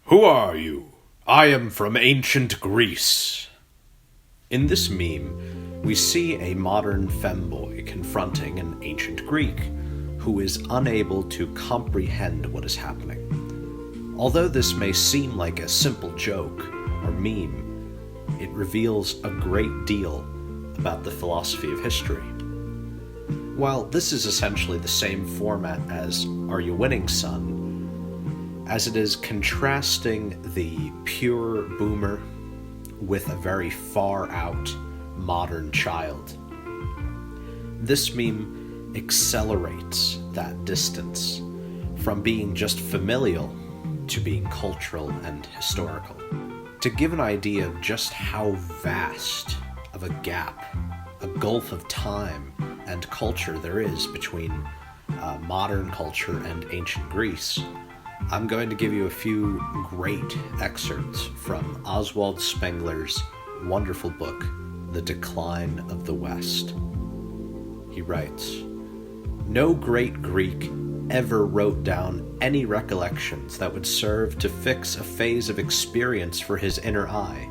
Who are you? I am from ancient Greece. In this meme, we see a modern femboy confronting an ancient Greek who is unable to comprehend what is happening. Although this may seem like a simple joke or meme, it reveals a great deal about the philosophy of history. While this is essentially the same format as Are You Winning, Son?, as it is contrasting the pure boomer with a very far-out modern child, this meme accelerates that distance from being just familial to being cultural and historical. To give an idea of just how vast of a gap, a gulf of time and culture there is between modern culture and ancient Greece, I'm going to give you a few great excerpts from Oswald Spengler's wonderful book, The Decline of the West. He writes, "No great Greek ever wrote down any recollections that would serve to fix a phase of experience for his inner eye.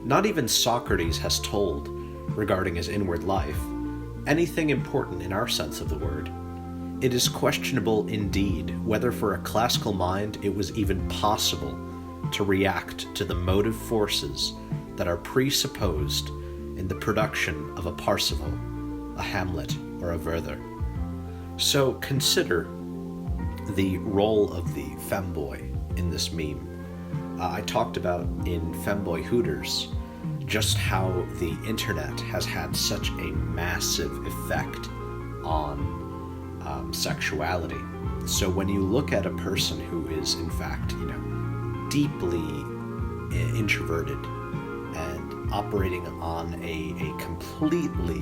Not even Socrates has told, regarding his inward life, anything important in our sense of the word. It is questionable indeed whether for a classical mind it was even possible to react to the motive forces that are presupposed in the production of a Parsifal, a Hamlet, or a Werther. So consider the role of the femboy in this meme. I talked about in Femboy Hooters just how the internet has had such a massive effect on sexuality. So when you look at a person who is, in fact, deeply introverted and operating on a completely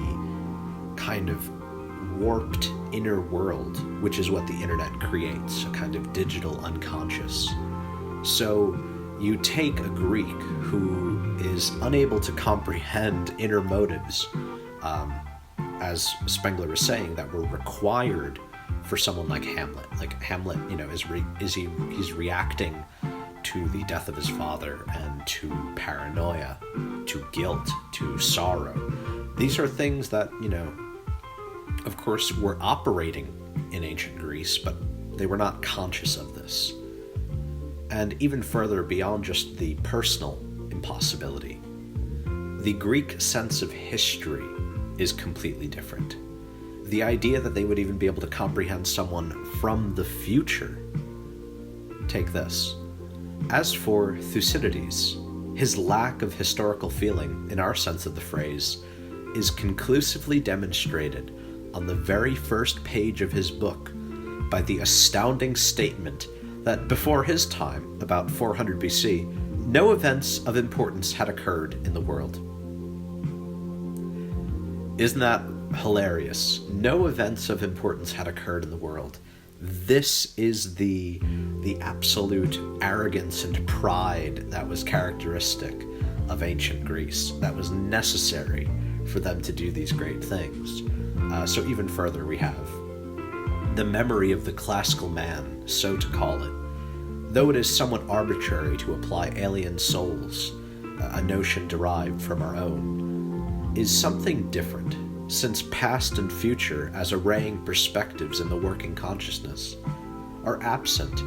kind of warped inner world, which is what the internet creates, a kind of digital unconscious. So you take a Greek who is unable to comprehend inner motives, as Spengler is saying, that were required for someone like Hamlet. Like Hamlet, he's reacting to the death of his father and to paranoia, to guilt, to sorrow. These are things that, of course, were operating in ancient Greece, but they were not conscious of this. And even further beyond just the personal impossibility, the Greek sense of history is completely different. The idea that they would even be able to comprehend someone from the future. Take this. As for Thucydides, his lack of historical feeling, in our sense of the phrase, is conclusively demonstrated on the very first page of his book by the astounding statement that before his time, about 400 BC, no events of importance had occurred in the world. Isn't that hilarious? No events of importance had occurred in the world. This is the absolute arrogance and pride that was characteristic of ancient Greece, that was necessary for them to do these great things. So even further, we have the memory of the classical man, so to call it. Though it is somewhat arbitrary to apply alien souls, a notion derived from our own, is something different, since past and future, as arraying perspectives in the working consciousness, are absent,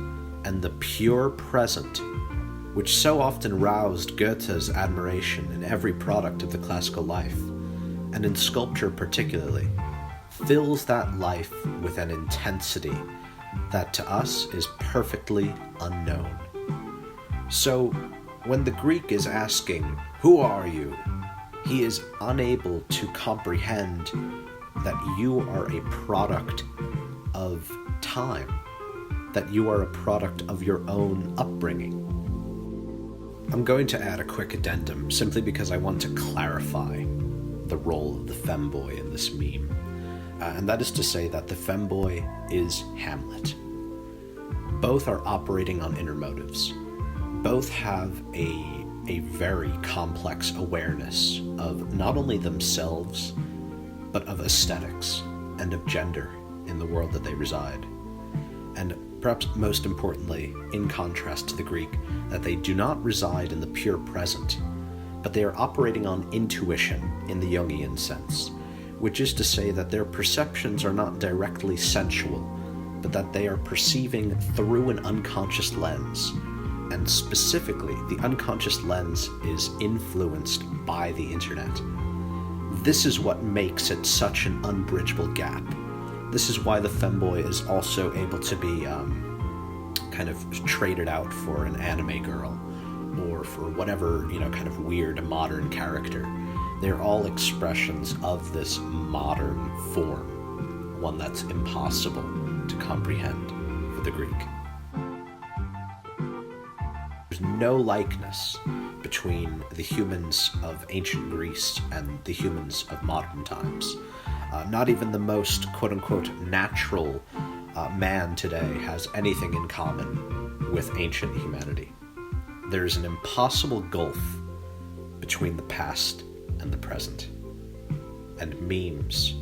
and the pure present, which so often roused Goethe's admiration in every product of the classical life, and in sculpture particularly, fills that life with an intensity that to us is perfectly unknown. So, when the Greek is asking, "Who are you?" he is unable to comprehend that you are a product of time, that you are a product of your own upbringing. I'm going to add a quick addendum simply because I want to clarify the role of the femboy in this meme. And that is to say that the femboy is Hamlet. Both are operating on inner motives. Both have a very complex awareness of not only themselves, but of aesthetics and of gender in the world that they reside. And Perhaps most importantly, in contrast to the Greek, that they do not reside in the pure present, but they are operating on intuition in the Jungian sense, which is to say that their perceptions are not directly sensual, but that they are perceiving through an unconscious lens, and specifically, the unconscious lens is influenced by the internet. This is what makes it such an unbridgeable gap. This is why the femboy is also able to be kind of traded out for an anime girl, or for whatever, kind of weird modern character. They're all expressions of this modern form, one that's impossible to comprehend for the Greek. There's no likeness between the humans of ancient Greece and the humans of modern times. Not even the most quote-unquote natural man today has anything in common with ancient humanity. There's an impossible gulf between the past and the present. And memes,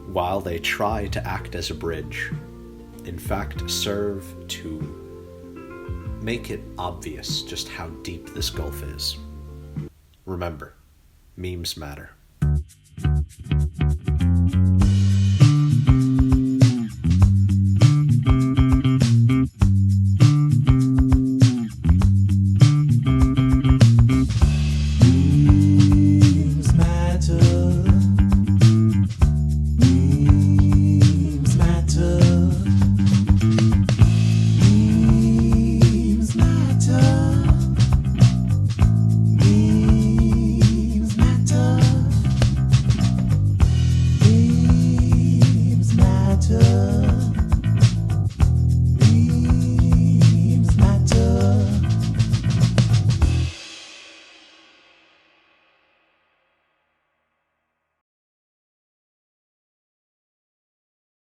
while they try to act as a bridge, in fact serve to make it obvious just how deep this gulf is. Remember, memes matter.